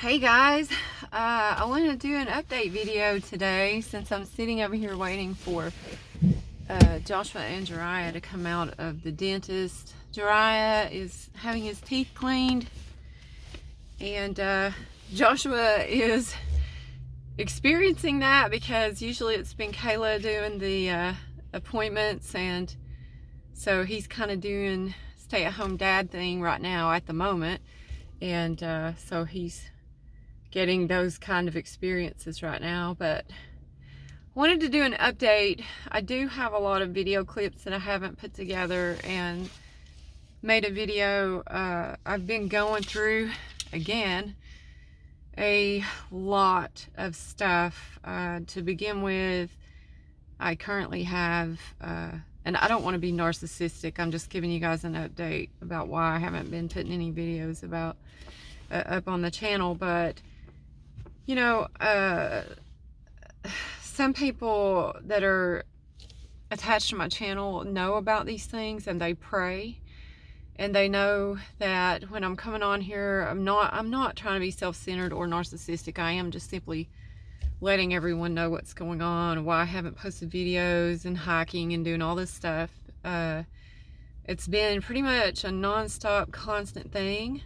Hey guys, I wanted to do an update video today since I'm sitting over here waiting for Joshua and Jiraiya to come out of the dentist. Jiraiya is having his teeth cleaned and Joshua is experiencing that because usually it's been Kayla doing the appointments, and so he's kind of doing stay-at-home dad thing right now at the moment, and so he's getting those kind of experiences right now. But wanted to do an update. I do have a lot of video clips that I haven't put together and made a video. I've been going through again a lot of stuff. To begin with, I currently have and I don't want to be narcissistic, I'm just giving you guys an update about why I haven't been putting any videos about up on the channel. But you know, some people that are attached to my channel know about these things, and they pray, and they know that when I'm coming on here, I'm not trying to be self-centered or narcissistic. I am just simply letting everyone know what's going on, why I haven't posted videos, and hiking and doing all this stuff. It's been pretty much a non-stop, constant thing.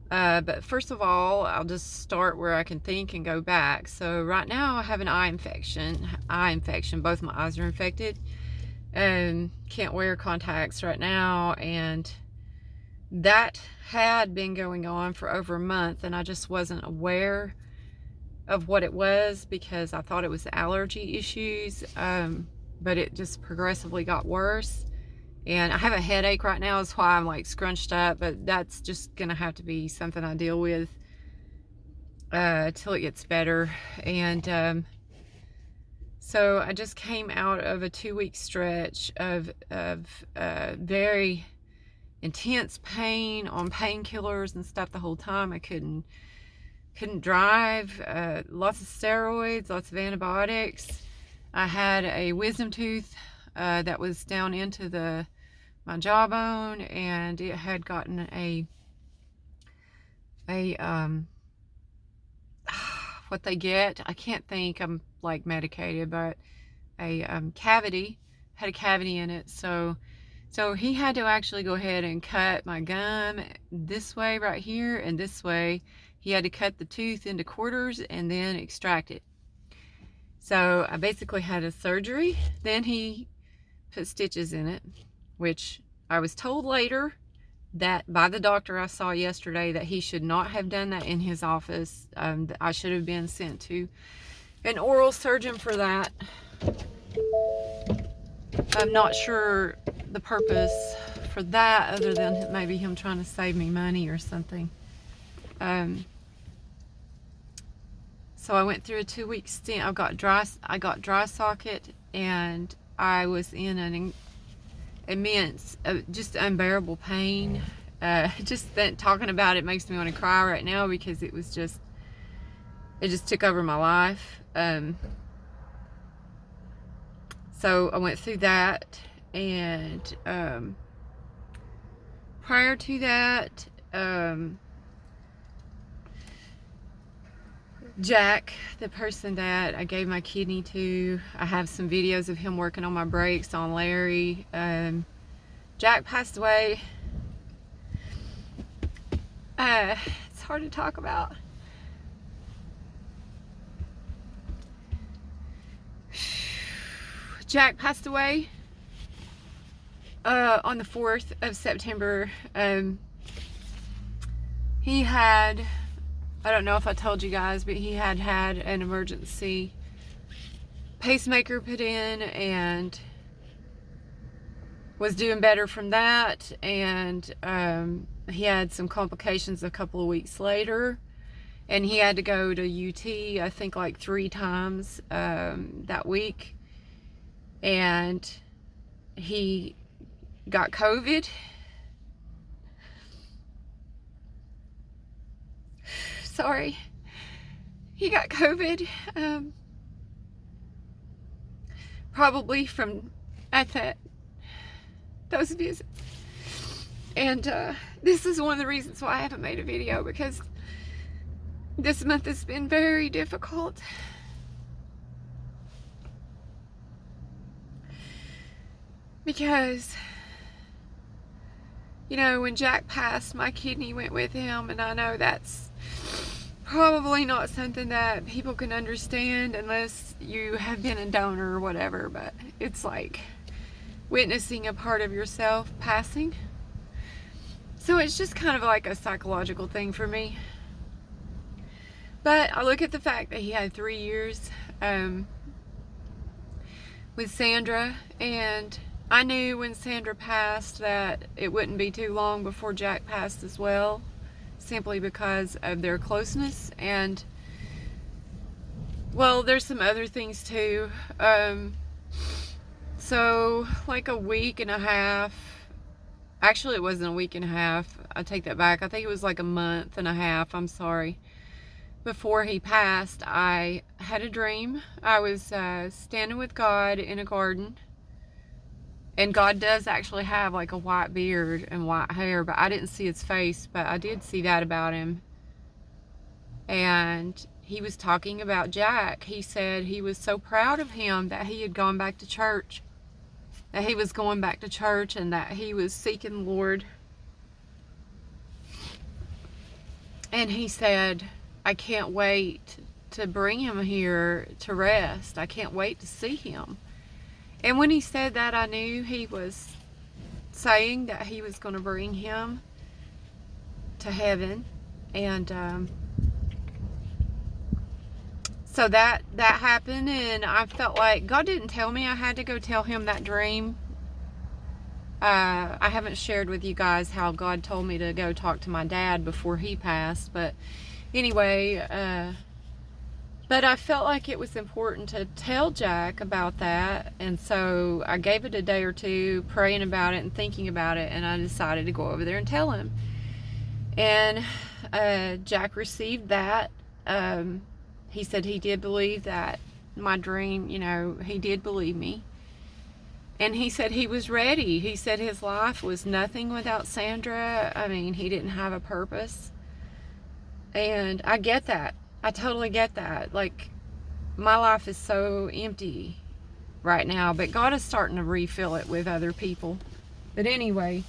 But first of all, I'll just start where I can think and go back. So right now I have an eye infection. Both my eyes are infected and can't wear contacts right now. And that had been going on for over a month, and I just wasn't aware of what it was because I thought it was allergy issues. But it just progressively got worse. And I have a headache right now, is why I'm like scrunched up, but that's just gonna have to be something I deal with till it gets better. And so I just came out of a 2-week stretch of very intense pain on painkillers and stuff the whole time. I couldn't drive, lots of steroids, lots of antibiotics. I had a wisdom tooth that was down into my jawbone, and it had gotten what they get, I can't think, I'm like medicated, but a cavity, had a cavity in it. So he had to actually go ahead and cut my gum this way right here, and this way he had to cut the tooth into quarters and then extract it. So I basically had a surgery. Then he put stitches in it, which I was told later that by the doctor I saw yesterday that he should not have done that in his office. I should have been sent to an oral surgeon for that. I'm not sure the purpose for that, other than maybe him trying to save me money or something. So I went through a 2-week stint. I got dry socket, and I was in an immense, just unbearable pain. Just talking about it makes me want to cry right now, because it just took over my life. So I went through that, and prior to that, Jack, the person that I gave my kidney to, I have some videos of him working on my brakes on Larry. Jack passed away. It's hard to talk about. Jack passed away on the 4th of September. He had, I don't know if I told you guys, but he had an emergency pacemaker put in and was doing better from that. And he had some complications a couple of weeks later, and he had to go to UT, I think like 3 times that week. And he got COVID. Sorry. He got COVID, probably from those visits. And this is one of the reasons why I haven't made a video, because This month has been very difficult. Because, you know, when Jack passed, my kidney went with him, and I know that's probably not something that people can understand unless you have been a donor or whatever, but it's like witnessing a part of yourself passing. So it's just kind of like a psychological thing for me. But I look at the fact that he had 3 years with Sandra, and I knew when Sandra passed that it wouldn't be too long before Jack passed as well, simply because of their closeness. And, well, there's some other things too. So, like a week and a half, actually it wasn't a week and a half, I take that back, I think it was like a month and a half, I'm sorry, before he passed, I had a dream. I was standing with God in a garden, and God does actually have like a white beard and white hair, but I didn't see his face, but I did see that about him. And he was talking about Jack. He said he was so proud of him that he had gone back to church, that he was going back to church, and that he was seeking the Lord. And he said, I can't wait to bring him here to rest. I can't wait to see him. And when he said that, I knew he was saying that he was going to bring him to heaven. And so that happened, and I felt like God didn't tell me I had to go tell him that dream. I haven't shared with you guys how God told me to go talk to my dad before he passed, but anyway, but I felt like it was important to tell Jack about that, and so I gave it a day or two praying about it and thinking about it, and I decided to go over there and tell him. And Jack received that. He said he did believe that my dream, you know, he did believe me. And he said he was ready. He said his life was nothing without Sandra. I mean, he didn't have a purpose. And I get that. I totally get that. Like, my life is so empty right now, but God is starting to refill it with other people. But anyway,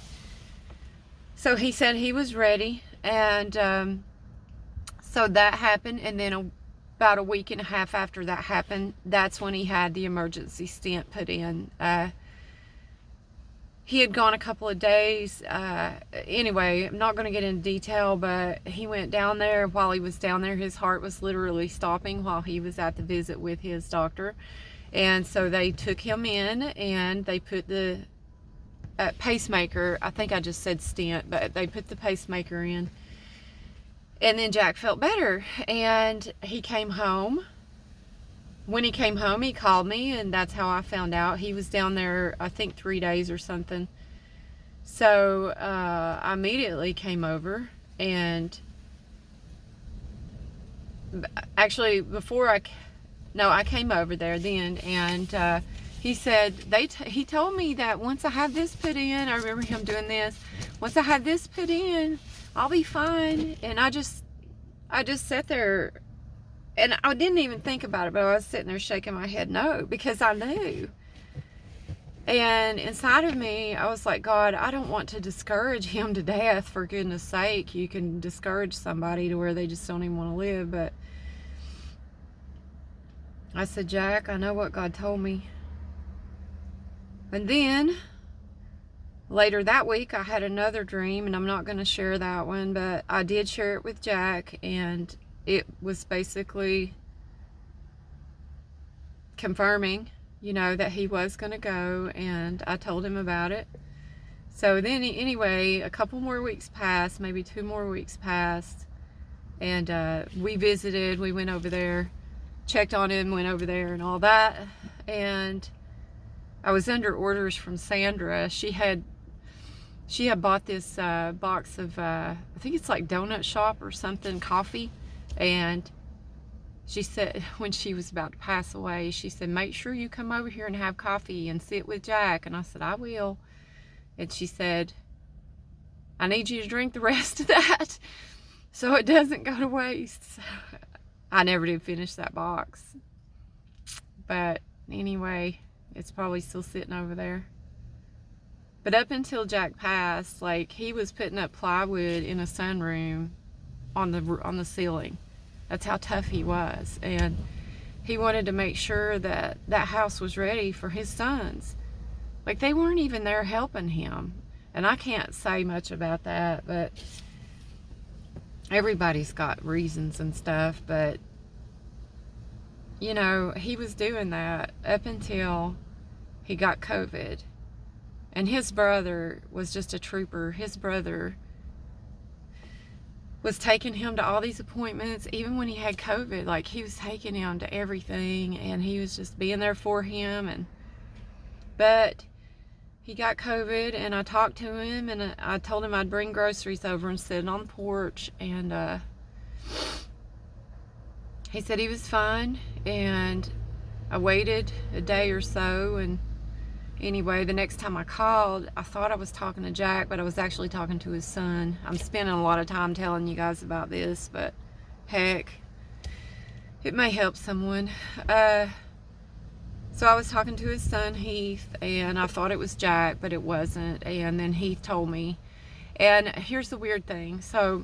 so he said he was ready, and so that happened, and then about a week and a half after that happened, that's when he had the emergency stent put in. He had gone a couple of days. Anyway, I'm not going to get into detail, but he went down there. While he was down there, his heart was literally stopping while he was at the visit with his doctor. And so they took him in, and they put the pacemaker, I think I just said stent, but they put the pacemaker in. And then Jack felt better, and he came home. When he came home, he called me, and that's how I found out. He was down there, I think, 3 days or something. So I immediately came over, and actually I came over there then, and he said, he told me that once I have this put in, I remember him doing this, once I have this put in, I'll be fine. And I just sat there, and I didn't even think about it, but I was sitting there shaking my head no, because I knew. And inside of me, I was like, God, I don't want to discourage him to death, for goodness sake. You can discourage somebody to where they just don't even want to live. But I said, Jack, I know what God told me. And then later that week, I had another dream, and I'm not going to share that one, but I did share it with Jack, and it was basically confirming, you know, that he was going to go, and I told him about it. So then, anyway, a couple more weeks passed, maybe 2 more weeks passed, and we visited, we went over there, checked on him, went over there and all that, and I was under orders from Sandra. She had bought this box of, I think it's like Donut Shop or something, coffee. And she said, when she was about to pass away, she said, make sure you come over here and have coffee and sit with Jack. And I said, I will. And she said, I need you to drink the rest of that. so it doesn't go to waste. So I never did finish that box. But anyway, it's probably still sitting over there. But up until Jack passed, like, he was putting up plywood in a sunroom on the ceiling. That's how tough he was. And he wanted to make sure that that house was ready for his sons. Like, they weren't even there helping him. And I can't say much about that, but everybody's got reasons and stuff. But, you know, he was doing that up until he got COVID. And his brother was just a trooper. His brother was taking him to all these appointments, even when he had COVID. Like, he was taking him to everything, and he was just being there for him. But he got COVID, and I talked to him, and I told him I'd bring groceries over and sit on the porch, and he said he was fine. And I waited a day or so, and anyway, the next time I called, I thought I was talking to Jack, but I was actually talking to his son. I'm spending a lot of time telling you guys about this, but heck, it may help someone. So I was talking to his son, Heath, and I thought it was Jack, but it wasn't. And then Heath told me. And here's the weird thing. So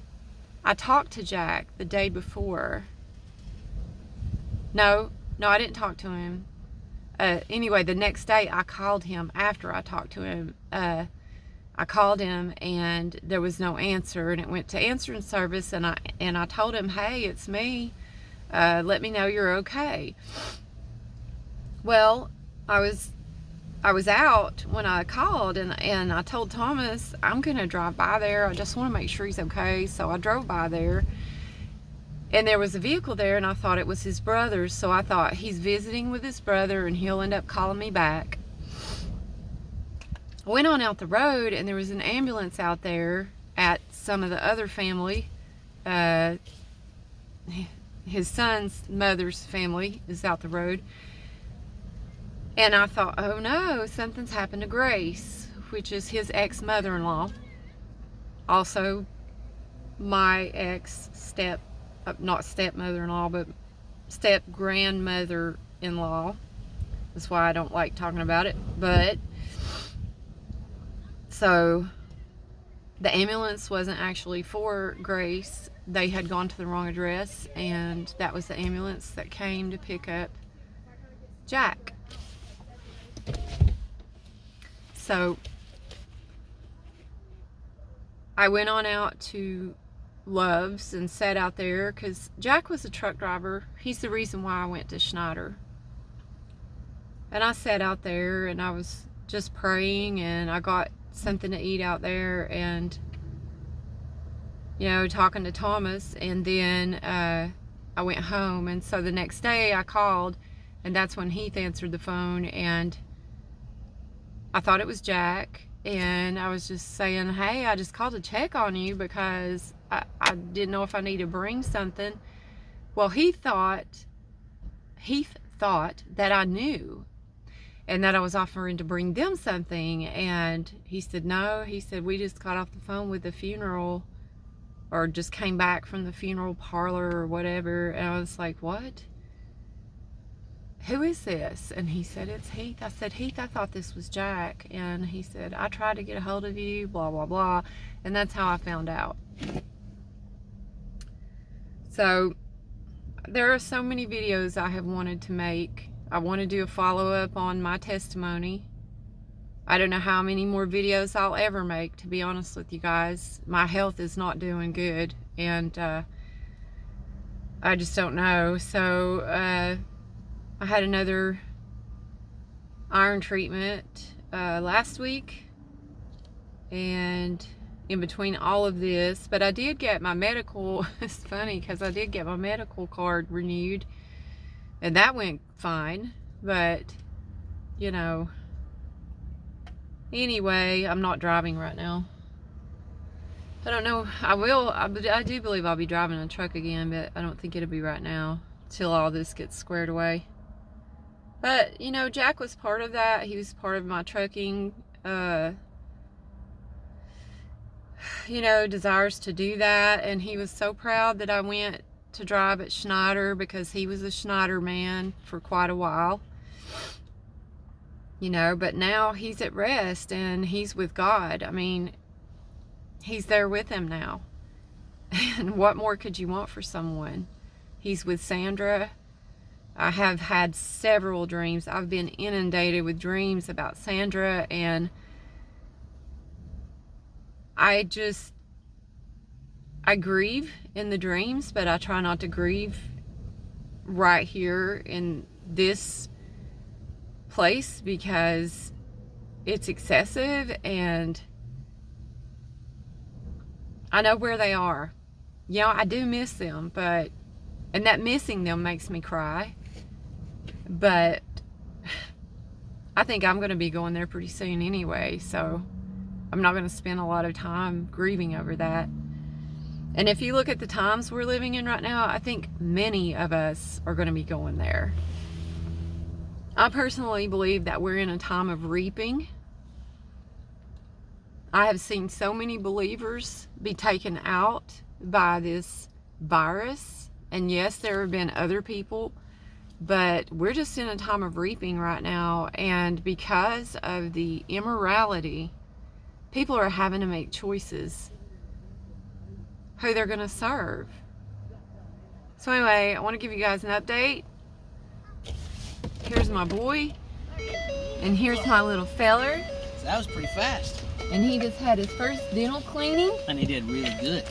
I talked to Jack the day before. No, I didn't talk to him. Anyway, the next day I called him after I talked to him. I called him and there was no answer, and it went to answering service, and I told him, hey, it's me. Let me know you're okay. Well, I was out when I called, and I told Thomas, I'm gonna drive by there. I just want to make sure he's okay. So I drove by there. And there was a vehicle there, and I thought it was his brother's. So I thought, he's visiting with his brother, and he'll end up calling me back. I went on out the road, and there was an ambulance out there at some of the other family. His son's mother's family is out the road. And I thought, oh no, something's happened to Grace, which is his ex-mother-in-law. Also, my not stepmother-in-law, but step-grandmother-in-law. That's why I don't like talking about it. But, so, the ambulance wasn't actually for Grace. They had gone to the wrong address, and that was the ambulance that came to pick up Jack. So, I went on out to Love's and sat out there because Jack was a truck driver. He's the reason why I went to Schneider. And I sat out there and I was just praying, and I got something to eat out there, and, you know, talking to Thomas. And then I went home, and so the next day I called, and that's when Heath answered the phone, and I thought it was Jack. And I was just saying, hey, I just called to check on you because I didn't know if I need to bring something. Well, Heath thought that I knew, and that I was offering to bring them something. And he said, no. He said, we just got off the phone with the funeral, or just came back from the funeral parlor or whatever. And I was like, what? Who is this? And he said, it's Heath. I said, Heath, I thought this was Jack. And he said, I tried to get a hold of you, blah, blah, blah. And that's how I found out. So, there are so many videos I have wanted to make. I want to do a follow-up on my testimony. I don't know how many more videos I'll ever make, to be honest with you guys. My health is not doing good, and I just don't know. So, I had another iron treatment last week, and in between all of this, but I did get my medical, it's funny because I did get my medical card renewed, and that went fine. But, you know, anyway, I'm not driving right now. I don't know, I do believe I'll be driving a truck again, but I don't think it'll be right now till all this gets squared away. But, you know, Jack was part of that. He was part of my trucking you know, desires to do that. And he was so proud that I went to drive at Schneider, because he was a Schneider man for quite a while. You know, but now he's at rest and he's with God. I mean, he's there with him now. And what more could you want for someone? He's with Sandra. I have had several dreams. I've been inundated with dreams about Sandra, and I grieve in the dreams, but I try not to grieve right here in this place, because it's excessive, and I know where they are. Yeah, I do miss them, and that missing them makes me cry. But I think I'm going to be going there pretty soon anyway, so I'm not going to spend a lot of time grieving over that. And if you look at the times we're living in right now, I think many of us are going to be going there. I personally believe that we're in a time of reaping. I have seen so many believers be taken out by this virus. And yes, there have been other people, but we're just in a time of reaping right now. And because of the immorality, people are having to make choices who they're going to serve. So anyway, I want to give you guys an update. Here's my boy, and here's my little feller. That was pretty fast. And he just had his first dental cleaning. And he did really good.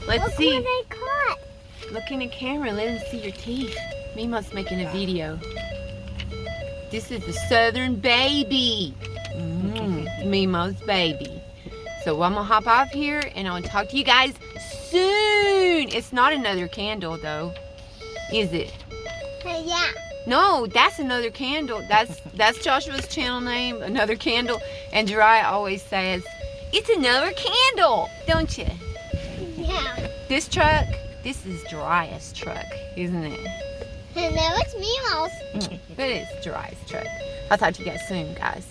Let's see. Look what I caught. Look in the camera, let him see your teeth. Mima's making a video. This is the Southern baby. Mima's baby. So I'm gonna hop off here and I'll talk to you guys soon. It's not another candle though, is it? Yeah. No, that's another candle. That's Joshua's channel name, Another Candle. And Jiraiya always says, it's another candle, don't you? Yeah. This truck, this is Jiraiya's truck, isn't it? And now it's Mima's. But it's Jiraiya's truck. I'll talk to you guys soon, guys.